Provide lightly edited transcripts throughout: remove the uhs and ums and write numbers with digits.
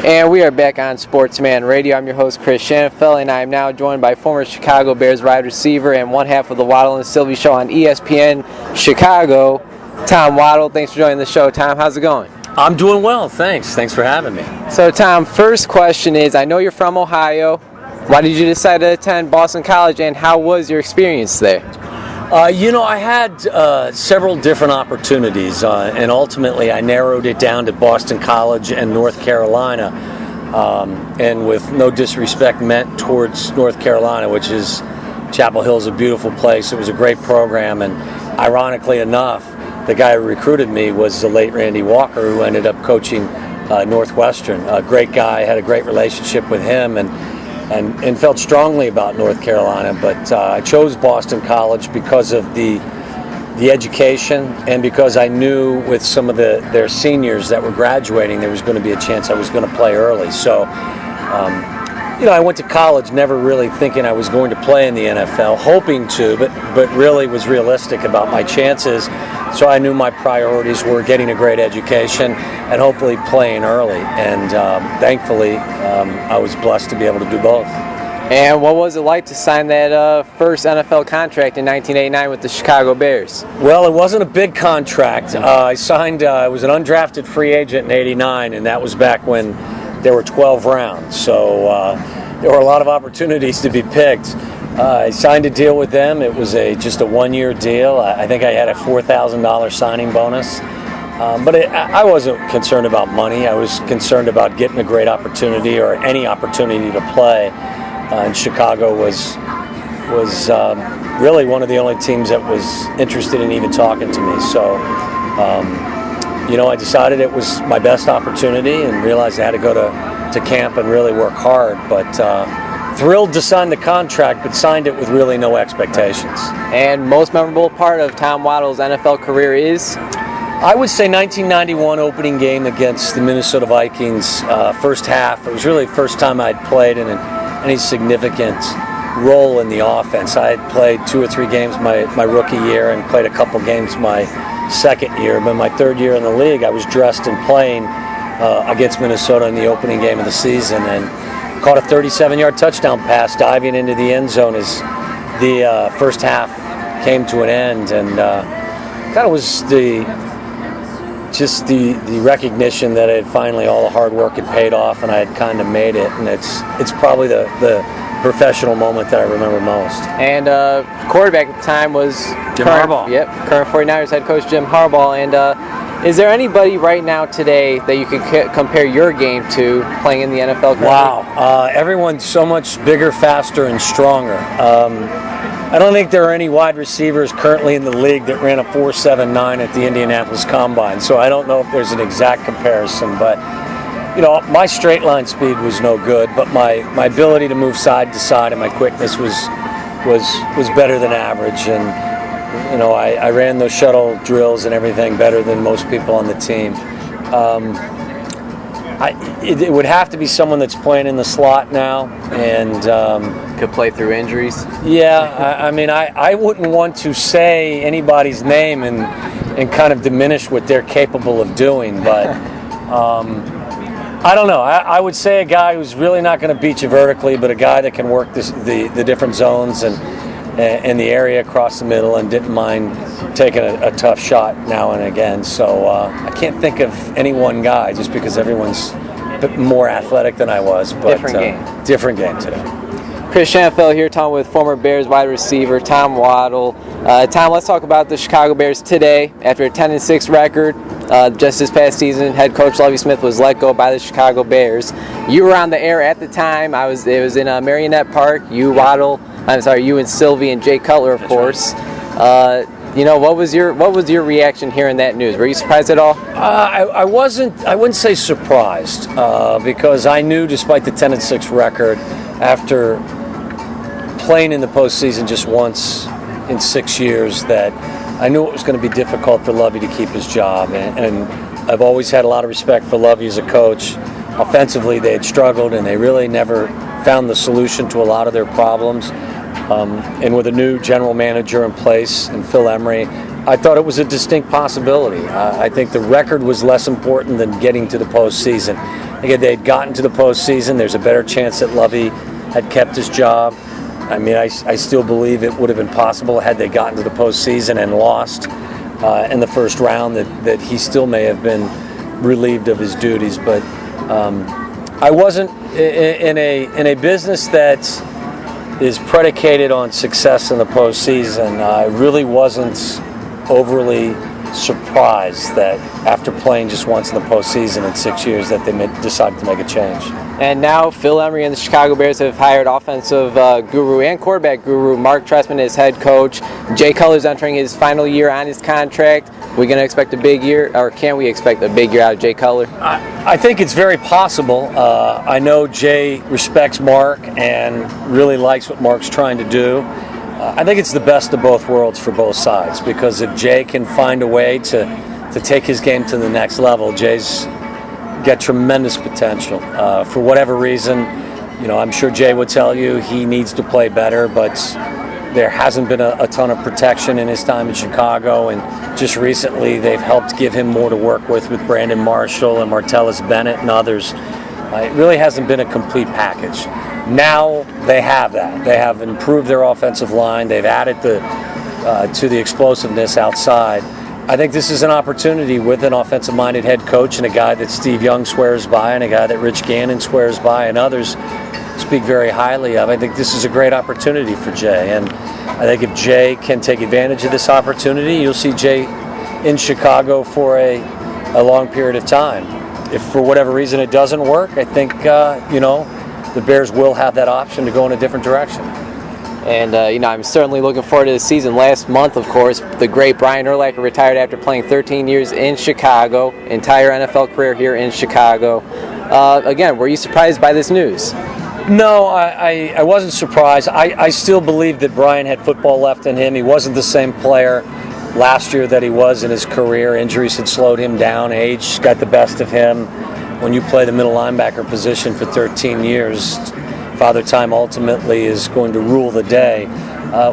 And we are back on Sportsman Radio. I'm your host, Chris Shanafelt, and I am now joined by former Chicago Bears wide receiver and one half of the Waddle Silvy show on ESPN Chicago, Tom Waddle. Thanks for joining the show, Tom. How's it going? I'm doing well, thanks. Thanks for having me. So, Tom, first question is, I know you're from Ohio. Why did you decide to attend Boston College, and how was your experience there? I had several different opportunities, and ultimately I narrowed it down to Boston College and North Carolina. And with no disrespect meant towards North Carolina, which is Chapel Hill is a beautiful place. It was a great program, and ironically enough, the guy who recruited me was the late Randy Walker, who ended up coaching Northwestern. A great guy, had a great relationship with him, and felt strongly about North Carolina, but I chose Boston College because of the education and because I knew with some of their seniors that were graduating there was going to be a chance I was going to play early. So, I went to college never really thinking I was going to play in the NFL, hoping to, but really was realistic about my chances. So I knew my priorities were getting a great education and hopefully playing early. And thankfully, I was blessed to be able to do both. And what was it like to sign that first NFL contract in 1989 with the Chicago Bears? Well, it wasn't a big contract. I signed, I was an undrafted free agent in '89, and that was back when there were 12 rounds. So there were a lot of opportunities to be picked. I signed a deal with them. It was just a one-year deal. I think I had a $4,000 signing bonus. But I wasn't concerned about money. I was concerned about getting a great opportunity or any opportunity to play. And Chicago was really one of the only teams that was interested in even talking to me. So, I decided it was my best opportunity and realized I had to go to camp and really work hard. But thrilled to sign the contract, but signed it with really no expectations. And most memorable part of Tom Waddle's NFL career is? I would say 1991 opening game against the Minnesota Vikings, first half. It was really the first time I'd played in any significant role in the offense. I had played 2 or 3 games my rookie year and played a couple games my second year. But my third year in the league, I was dressed and playing against Minnesota in the opening game of the season and caught a 37-yard touchdown pass diving into the end zone as the first half came to an end. And kind of was the recognition that it finally all the hard work had paid off and I had kind of made it, and it's probably the professional moment that I remember most. And quarterback at the time was Jim Harbaugh. Yep, current 49ers head coach Jim Harbaugh. And is there anybody right now today that you could compare your game to playing in the NFL currently? Wow, everyone's so much bigger, faster, and stronger. I don't think there are any wide receivers currently in the league that ran a 4.79 at the Indianapolis Combine, so I don't know if there's an exact comparison, but my straight line speed was no good, but my ability to move side to side and my quickness was better than average, and I ran those shuttle drills and everything better than most people on the team. It would have to be someone that's playing in the slot now and could play through injuries. Yeah, I wouldn't want to say anybody's name and kind of diminish what they're capable of doing, but I don't know. I would say a guy who's really not going to beat you vertically, but a guy that can work the different zones and the area across the middle and didn't mind taking a tough shot now and again. So I can't think of any one guy just because everyone's a bit more athletic than I was. But different game today. Chris Shanafelt here talking with former Bears wide receiver Tom Waddle. Tom, let's talk about the Chicago Bears today. After a 10-6 record, just this past season, head coach Lovie Smith was let go by the Chicago Bears. You were on the air at the time. It was in Marionette Park. You and Silvy and Jay Cutler, of course. Right. What was your reaction hearing that news? Were you surprised at all? I wouldn't say surprised because I knew, despite the 10-6 record, after playing in the postseason just once in 6 years, that I knew it was going to be difficult for Lovie to keep his job, and I've always had a lot of respect for Lovie as a coach. Offensively, they had struggled, and they really never found the solution to a lot of their problems. And with a new general manager in place, and Phil Emery, I thought it was a distinct possibility. I think the record was less important than getting to the postseason. Again, they'd gotten to the postseason. There's a better chance that Lovey had kept his job. I mean, I still believe it would have been possible had they gotten to the postseason and lost in the first round that he still may have been relieved of his duties. But I wasn't in a business that is predicated on success in the postseason. I really wasn't overly surprised that after playing just once in the postseason in 6 years that they decided to make a change. And now Phil Emery and the Chicago Bears have hired offensive guru and quarterback guru Mark Trestman as head coach. Jay Cutler's entering his final year on his contract. We're going to expect a big year, or can we expect a big year out of Jay Cutler? I think it's very possible. I know Jay respects Mark and really likes what Mark's trying to do. I think it's the best of both worlds for both sides, because if Jay can find a way to take his game to the next level, Jay's got tremendous potential. For whatever reason, I'm sure Jay would tell you he needs to play better, but there hasn't been a ton of protection in his time in Chicago, and just recently they've helped give him more to work with Brandon Marshall and Martellus Bennett and others. It really hasn't been a complete package. Now they have that. They have improved their offensive line. They've added to the explosiveness outside. I think this is an opportunity with an offensive-minded head coach and a guy that Steve Young swears by and a guy that Rich Gannon swears by and others speak very highly of. I think this is a great opportunity for Jay. And I think if Jay can take advantage of this opportunity, you'll see Jay in Chicago for a long period of time. If for whatever reason it doesn't work, I think, the Bears will have that option to go in a different direction. And, I'm certainly looking forward to the season. Last month, of course, the great Brian Urlacher retired after playing 13 years in Chicago, entire NFL career here in Chicago. Again, were you surprised by this news? No, I wasn't surprised. I still believe that Brian had football left in him. He wasn't the same player last year that he was in his career. Injuries had slowed him down. Age got the best of him. When you play the middle linebacker position for 13 years, Father Time ultimately is going to rule the day.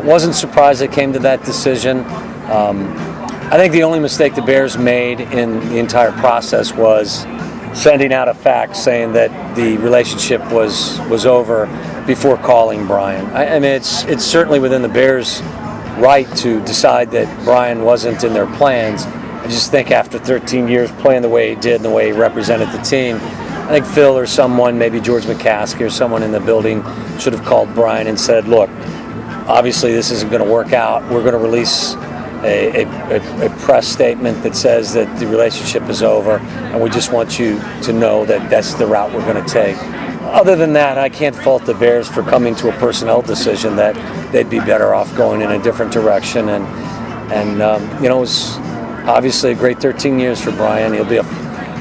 Wasn't surprised it came to that decision. I think the only mistake the Bears made in the entire process was sending out a fax saying that the relationship was over before calling Brian. I mean, it's certainly within the Bears' right to decide that Brian wasn't in their plans. I just think after 13 years playing the way he did and the way he represented the team, I think Phil or someone, maybe George McCaskey or someone in the building, should have called Brian and said, look, obviously this isn't going to work out. We're going to release a press statement that says that the relationship is over, and we just want you to know that that's the route we're going to take. Other than that, I can't fault the Bears for coming to a personnel decision that they'd be better off going in a different direction. And it was obviously a great 13 years for Brian. He'll be a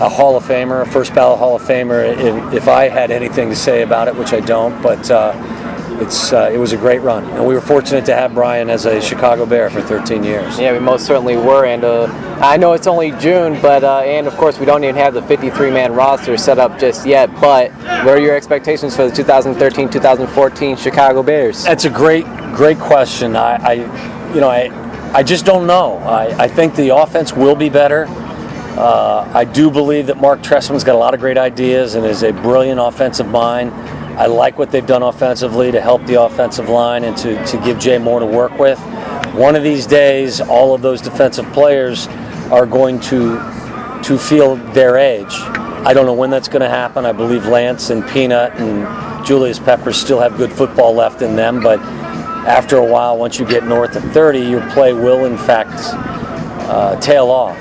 Hall of Famer, a first ballot Hall of Famer, if I had anything to say about it, which I don't. But it was a great run, and we were fortunate to have Brian as a Chicago Bear for 13 years. Yeah, we most certainly were, and I know it's only June, but and of course we don't even have the 53-man roster set up just yet, but what are your expectations for the 2013-2014 Chicago Bears? That's a great question. I just don't know. I think the offense will be better. I do believe that Mark Trestman's got a lot of great ideas and is a brilliant offensive mind. I like what they've done offensively to help the offensive line and to give Jay more to work with. One of these days, all of those defensive players are going to feel their age. I don't know when that's going to happen. I believe Lance and Peanut and Julius Peppers still have good football left in them, but after a while, once you get north of 30, your play will, in fact, tail off.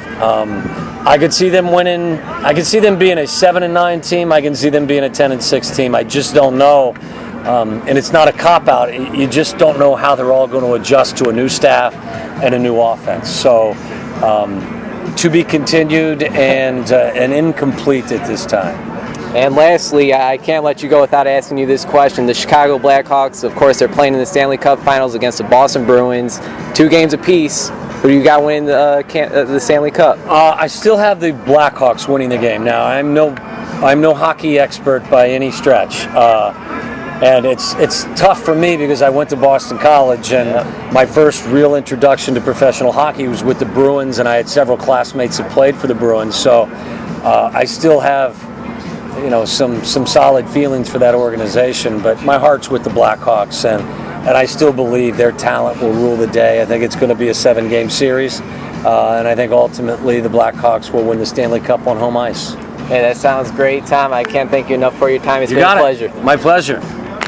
I could see them winning. I could see them being a 7-9 team. I can see them being a 10-6 team. I just don't know, and it's not a cop-out. You just don't know how they're all going to adjust to a new staff and a new offense. So, to be continued and incomplete at this time. And lastly, I can't let you go without asking you this question. The Chicago Blackhawks, of course, they're playing in the Stanley Cup Finals against the Boston Bruins, 2 games apiece. Who do you got winning the Stanley Cup? I still have the Blackhawks winning the game. Now, I'm no hockey expert by any stretch, and it's tough for me because I went to Boston College, and my first real introduction to professional hockey was with the Bruins, and I had several classmates that played for the Bruins. So I still have some solid feelings for that organization. But my heart's with the Blackhawks, and I still believe their talent will rule the day. I think it's going to be a 7-game series, and I think ultimately the Blackhawks will win the Stanley Cup on home ice. Hey, that sounds great, Tom. I can't thank you enough for your time. It's been a pleasure. My pleasure.